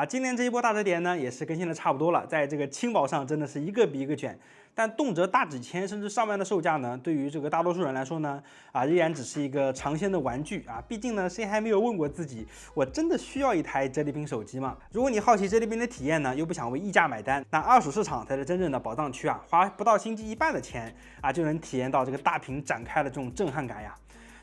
今年这一波大折叠呢，也是更新的差不多了，在这个轻薄上真的是一个比一个卷，但动辄大几千甚至上万的售价呢，对于这个大多数人来说呢，依然只是一个尝鲜的玩具啊。毕竟呢，谁还没有问过自己，我真的需要一台折叠屏手机吗？如果你好奇折叠屏的体验呢，又不想为溢价买单，那二手市场才是真正的宝藏区啊，花不到新机一半的钱就能体验到这个大屏展开的这种震撼感呀。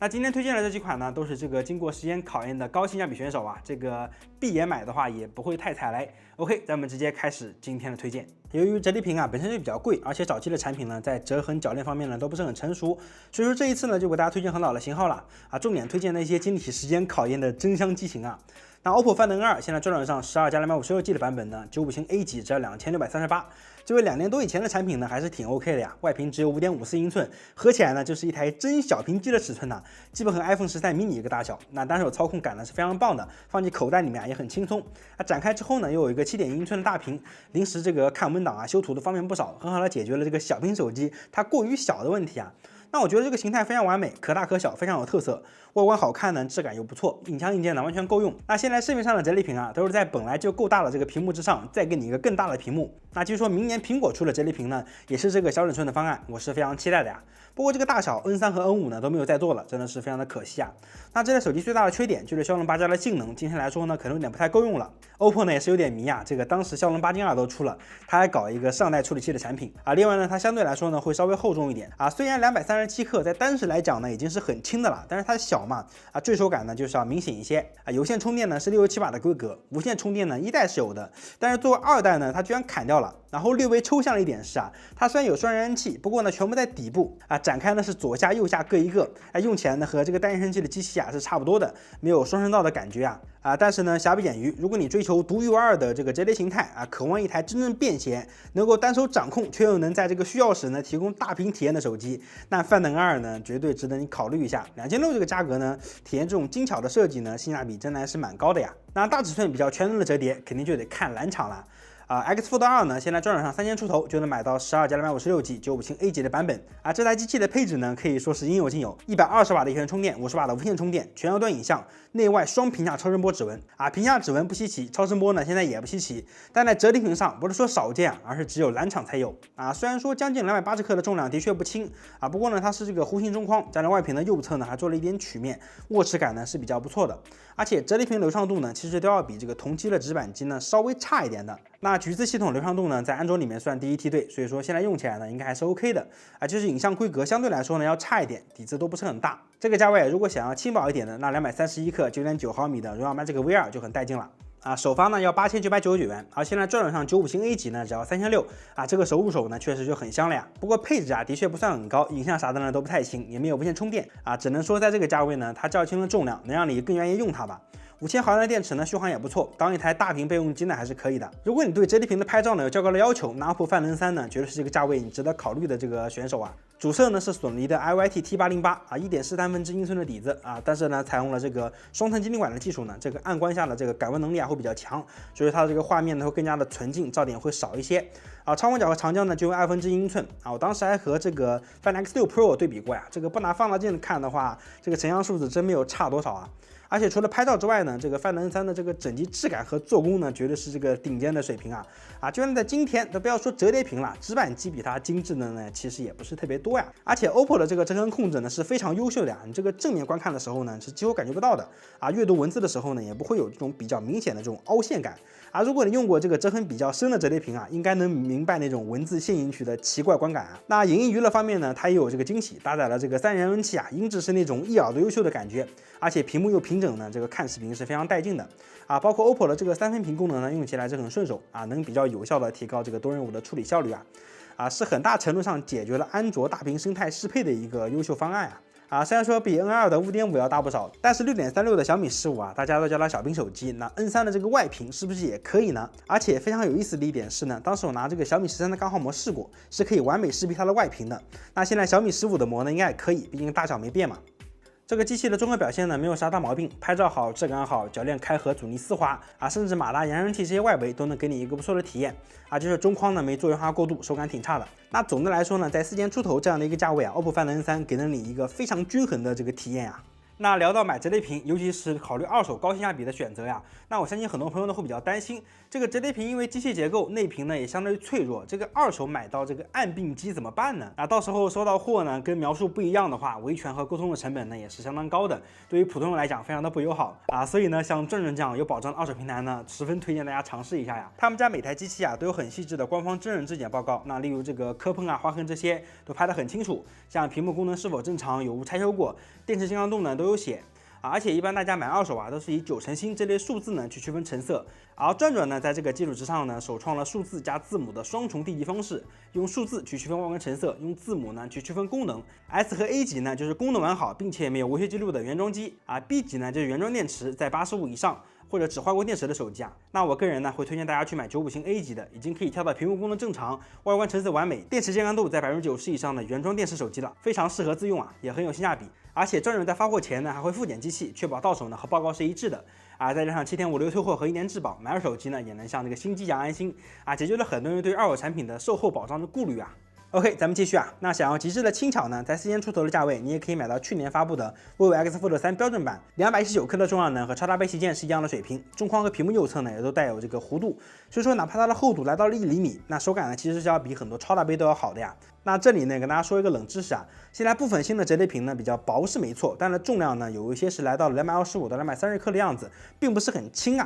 那今天推荐的这几款呢，都是这个经过时间考验的高性价比选手啊，这个闭眼买的话也不会太踩雷。OK， 咱们直接开始今天的推荐。由于折叠屏本身就比较贵，而且早期的产品呢，在折痕铰链方面呢都不是很成熟，所以说这一次呢就给大家推荐很老的型号了重点推荐的一些经得起时间考验的真香机型啊。那 OPPO Find N2 现在转转上12+256G 的版本呢，950A 级只要2638，这位2年多以前的产品呢还是挺 OK 的呀，外屏只有5.54英寸，合起来呢就是一台真小屏机的尺寸呢，基本和 iPhone 13 mini 一个大小。那单手操控感呢是非常棒的，放进口袋里面也很轻松。展开之后呢又有一个7.1英寸的大屏，临时这个看文档修图都方便不少，很好的解决了这个小屏手机它过于小的问题啊。那我觉得这个形态非常完美，可大可小，非常有特色，外观好看呢，质感又不错，影像硬件呢完全够用。那现在市面上的折叠屏都是在本来就够大的这个屏幕之上，再给你一个更大的屏幕。那据说明年苹果出的折叠屏呢，也是这个小尺寸的方案，我是非常期待的呀。不过这个大小 N3 和 N5 呢都没有再做了，真的是非常的可惜啊。那这台手机最大的缺点就是骁龙8加的性能，今天来说呢可能有点不太够用了。OPPO 呢也是有点迷啊，这个当时骁龙8 Gen 2都出了，它还搞一个上代处理器的产品另外呢它相对来说呢会稍微厚重一点虽然237克在单时来讲呢已经是很轻的了，但是它小嘛坠手感呢就是要明显一些有线充电呢是67瓦的规格，无线充电呢1代是有的，但是作为2代呢它居然砍掉了。然后略微抽象的一点是它虽然有双燃气，不过呢全部在底部展开呢是左下右下各一个用起来呢和这个单扬声器的机器是差不多的，没有双声道的感觉但是呢瑕不掩瑜，如果你追求独一无二的这个折叠形态渴望一台真正便携，能够单手掌控却又能在这个需要时呢提供大屏体验的手机，那 Find N2 呢绝对值得你考虑一下。2600这个价格呢，体验这种精巧的设计呢，性价比真的还是蛮高的呀。那大尺寸比较全能的折叠，肯定就得看蓝厂了。X Fold 2呢，现在转转上3000出头就能买到12+256G 950A 级的版本这台机器的配置呢可以说是应有尽有，120瓦的有线充电，50瓦的无线充电，全高端影像，内外双屏下超声波指纹屏下指纹不稀奇，超声波呢现在也不稀奇，但在折叠屏上不是说少见而是只有蓝厂才有虽然说将近280克的重量的确不轻不过呢它是这个弧形中框，加上外屏的右侧呢还做了一点曲面，握持感呢是比较不错的，而且折叠屏流畅度呢其实都要比这个同期的直板机呢稍微差一点的。那橘子系统流畅度呢，在安卓里面算第一梯队，所以说现在用起来呢，应该还是 OK 的就是影像规格相对来说呢要差一点，底子都不是很大。这个价位如果想要轻薄一点的，那231克 9.9 毫米的荣耀 Magic V2 就很带劲了首发呢要8999元，而现在转转上950A 级呢只要3600这个手入手呢确实就很香了呀。不过配置的确不算很高，影像啥的呢都不太行，也没有无线充电只能说在这个价位呢，它较轻的重量能让你更愿意用它吧。5000毫安的电池呢，续航也不错，当一台大屏备用机呢还是可以的。如果你对折叠屏的拍照呢有较高的要求，那 OPPO Find N3 呢绝对是这个价位你值得考虑的这个选手主摄呢是索尼的 IYT T8081.43英寸的底子但是呢采用了这个双层精灵管的技术呢，这个暗光下的这个感光能力会比较强，所以它的这个画面呢会更加的纯净，噪点会少一些超广角和长焦呢就用1/2英寸我当时还和这个 Find X6 Pro 对比过这个不拿放大镜看的话，这个成像数字真没有差多少而且除了拍照之外呢，这个Find N3的这个整机质感和做工呢，绝对是这个顶尖的水平就算在今天都不要说折叠屏了，直板机比它精致的呢，其实也不是特别多而且 OPPO 的这个折痕控制呢是非常优秀的你这个正面观看的时候呢是几乎感觉不到的阅读文字的时候呢也不会有这种比较明显的这种凹陷感如果你用过这个折痕比较深的折叠屏应该能明白那种文字陷进去的奇怪观感那影音娱乐方面呢，它也有这个惊喜，搭载了这个3人扬声器音质是那种一咬都优秀的感觉，而且屏幕又平整呢，这个看视频是非常带劲的包括 OPPO 的这个3分屏功能呢，用起来是很顺手能比较有效的提高这个多任务的处理效率是很大程度上解决了安卓大屏生态适配的一个优秀方案虽然说比 N2 的 5.5 要大不少，但是 6.36 的小米15大家都叫它小屏手机，那 N3 的这个外屏是不是也可以呢？而且非常有意思的一点是呢，当时我拿这个小米13的钢化膜试过，是可以完美识别它的外屏的。那现在小米15的膜呢，应该也可以，毕竟大小没变嘛。这个机器的综合表现呢没有啥大毛病，拍照好，质感好，铰链开合，阻尼丝滑甚至马达、扬声器这些外围都能给你一个不错的体验就是中框呢没做圆滑过渡，手感挺差的。那总的来说呢，在4000出头这样的一个价位OPPO Find N3 给了你一个非常均衡的这个体验那聊到买折叠屏，尤其是考虑二手高性价比的选择呀，那我相信很多朋友呢会比较担心，这个折叠屏因为机械结构，内屏呢也相对于脆弱，这个二手买到这个暗病机怎么办呢？到时候收到货呢跟描述不一样的话，维权和沟通的成本呢也是相当高的，对于普通人来讲非常的不友好所以呢，像转转这样有保障的二手平台呢，十分推荐大家尝试一下呀。他们家每台机器都有很细致的官方真人质检报告，那例如这个磕碰划痕这些都拍得很清楚，像屏幕功能是否正常，有无拆修过，电池健康度呢都有写。而且一般大家买二手都是以9成新这类数字呢去区分成色，而转转呢在这个基础之上呢，首创了数字加字母的双重递级方式，用数字去区分外观成色，用字母呢去区分功能。S 和 A 级呢就是功能完好并且没有维修记录的原装机，B 级呢就是原装电池在85以上，或者只换过电池的手机那我个人呢会推荐大家去买95型 A 级的，已经可以跳到屏幕功能正常、外观成色完美、电池健康度在90%以上的原装电池手机了，非常适合自用也很有性价比。而且转转在发货前呢还会复检机器，确保到手呢和报告是一致的再加上7天无理退货和1年质保，买二手机呢也能像这个新机一样安心解决了很多人对二手产品的售后保障的顾虑OK， 咱们继续那想要极致的轻巧呢，在4000出头的价位，你也可以买到去年发布的 vivo X Fold 3标准版，219克的重量呢，和超大杯旗舰是一样的水平，中框和屏幕右侧呢也都带有这个弧度，所以说哪怕它的厚度来到了1厘米，那手感呢其实是要比很多超大杯都要好的呀。那这里呢跟大家说一个冷知识现在部分新的折叠屏呢比较薄是没错，但是重量呢有一些是来到了225到230克的样子，并不是很轻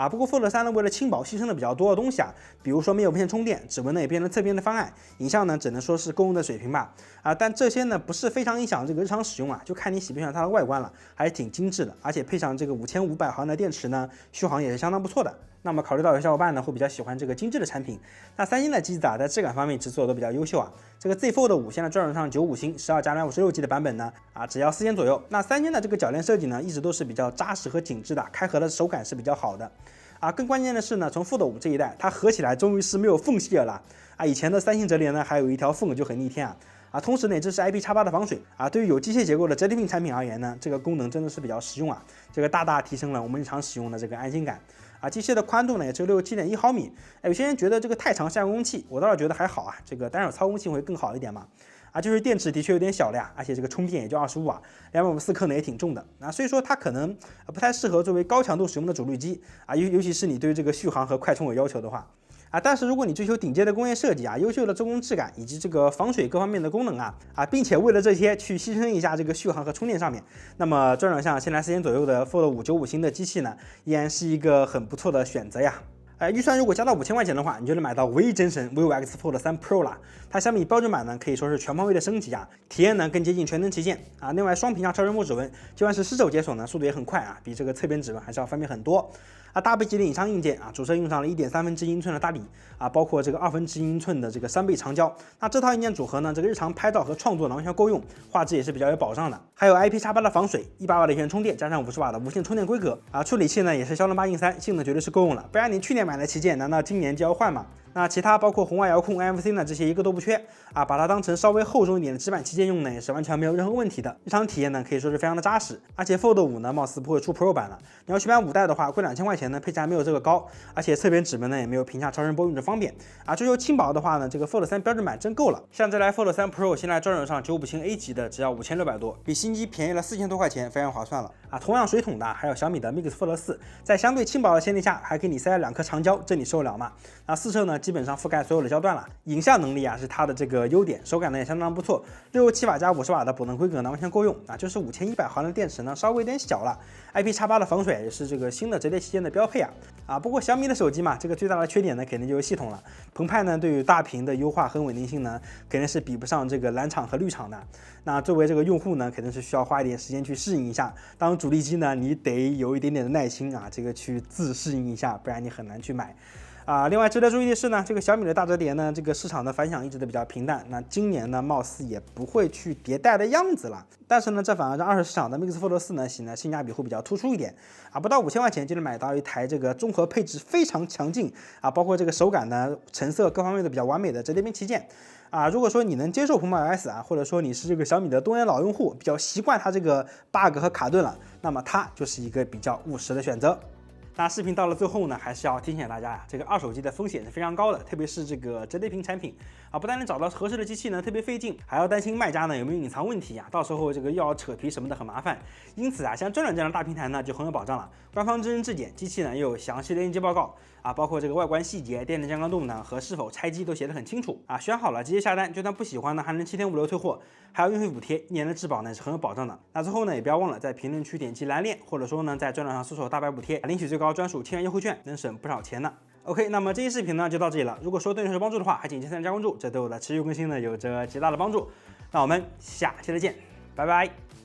不过 Fold 3呢为了轻薄牺牲了比较多的东西比如说没有无线充电，指纹呢也变成侧边的方案，影像呢只能说是够用的水平吧但这些呢不是非常影响这个日常使用就看你喜不喜欢它的外观了，还是挺精致的，而且配上这个5500毫安的电池呢，续航也是相当不错的。那么考虑到有些小伙伴呢会比较喜欢这个精致的产品，那三星的机子在质感方面制作都比较优秀这个 Z Fold 5现在转转上95星12加256G 的版本呢只要4000左右。那三星的这个铰链设计呢一直都是比较扎实和紧致的，开合的手感是比较好的更关键的是呢，从 Fold 5这一代它合起来终于是没有缝隙了以前的三星折叠呢还有一条缝就很逆天同时呢，这是 IP_8 的防水对于有机械结构的折叠屏产品而言呢，这个功能真的是比较实用这个大大提升了我们日常使用的这个安心感机械的宽度呢也只有67.1毫米有些人觉得这个太长下工器，我倒是觉得还好这个单手操控性会更好一点嘛就是电池的确有点小了而且这个充电也就25瓦，254克呢也挺重的所以说它可能不太适合作为高强度使用的主力机尤其是你对这个续航和快充有要求的话但是如果你追求顶尖的工业设计优秀的做工质感以及这个防水各方面的功能并且为了这些去牺牲一下这个续航和充电上面，那么转转向现在4000左右的 Fold 5 95型的机器呢，依然是一个很不错的选择呀。预算如果加到5000块钱的话，你就能买到唯一真神 vivo X Fold 3 Pro 了。它相比标准版呢，可以说是全方位的升级体验呢更接近全能旗舰另外双屏超人物指纹，就算是失手解锁呢，速度也很快比这个侧边指纹还是要方便很多。大倍机的影像硬件主摄用上了1.3英寸的大底包括这个1/2英寸的这个3倍长焦。那这套硬件组合呢，这个日常拍照和创作呢完全够用，画质也是比较有保障的。还有 IP_8 的防水，100瓦的有线充电加上50瓦的无线充电规格处理器呢也是骁龙8 Gen 3，性能绝对是够用了。不然你去年买的旗舰，难道今年就要换吗？那其他包括红外遥控、NFC 呢，这些一个都不缺把它当成稍微厚重一点的直板旗舰用呢，也是完全没有任何问题的。日常体验呢可以说是非常的扎实，而且 Fold 5呢貌似不会出 Pro 版了。你要去买5代的话，贵2000块钱呢，配置还没有这个高，而且侧边指纹呢也没有屏下超声波用着方便追求轻薄的话呢，这个 Fold 3标准版真够了。像这台 Fold 3 Pro 现在转转上95型 A 级的只要5600多，比新机便宜了4000多块钱，非常划算了同样水桶的还有小米的 Mix Fold 4，在相对轻薄的前提下，还给你塞了2颗长焦，这你受得了吗？四摄呢基本上覆盖所有的焦段了，影像能力是它的这个优点，手感呢也相当不错，67瓦加50瓦的补能规格呢完全够用就是5100毫安的电池呢稍微有点小了，IP_8 的防水也是这个新的折叠旗舰的标配不过小米的手机嘛，这个最大的缺点呢肯定就是系统了，澎湃呢对于大屏的优化和稳定性呢肯定是比不上这个蓝厂和绿厂的。那作为这个用户呢，肯定是需要花一点时间去适应一下。当主力机呢，你得有一点点的耐心这个去自适应一下，不然你很难去买。另外值得注意的是呢，这个小米的大折叠呢，这个市场的反响一直都比较平淡。那今年呢，貌似也不会去迭代的样子了。但是呢，这反而让二手市场的 Mix Fold 4呢，显得性价比会比较突出一点不到5000块钱就能买到一台这个综合配置非常强劲包括这个手感呢、成色各方面的比较完美的折叠屏旗舰。如果说你能接受红白 OS或者说你是这个小米的多年老用户，比较习惯它这个 bug 和卡顿了，那么它就是一个比较务实的选择。那视频到了最后呢，还是要提醒大家呀，这个二手机的风险是非常高的，特别是这个折叠屏产品啊，不但能找到合适的机器呢，特别费劲，还要担心卖家呢有没有隐藏问题啊，到时候这个又要扯皮什么的很麻烦。因此啊，像转转这样的大平台呢就很有保障了，官方真人质检，机器呢又有详细的应急报告啊，包括这个外观细节、电池健康度呢和是否拆机都写得很清楚啊，选好了直接下单，就算不喜欢呢还能7天无理由退货，还有运费补贴，1年的质保呢是很有保障的。那最后呢也不要忘了在评论区点击蓝链，或者说呢在转转上搜索大白补贴，领取最高专属1000元优惠券，能省不少钱呢。OK， 那么这期视频呢就到这里了。如果说对你有帮助的话，还请加关注，这对我的持续更新呢有着极大的帮助。那我们下期再见，拜拜。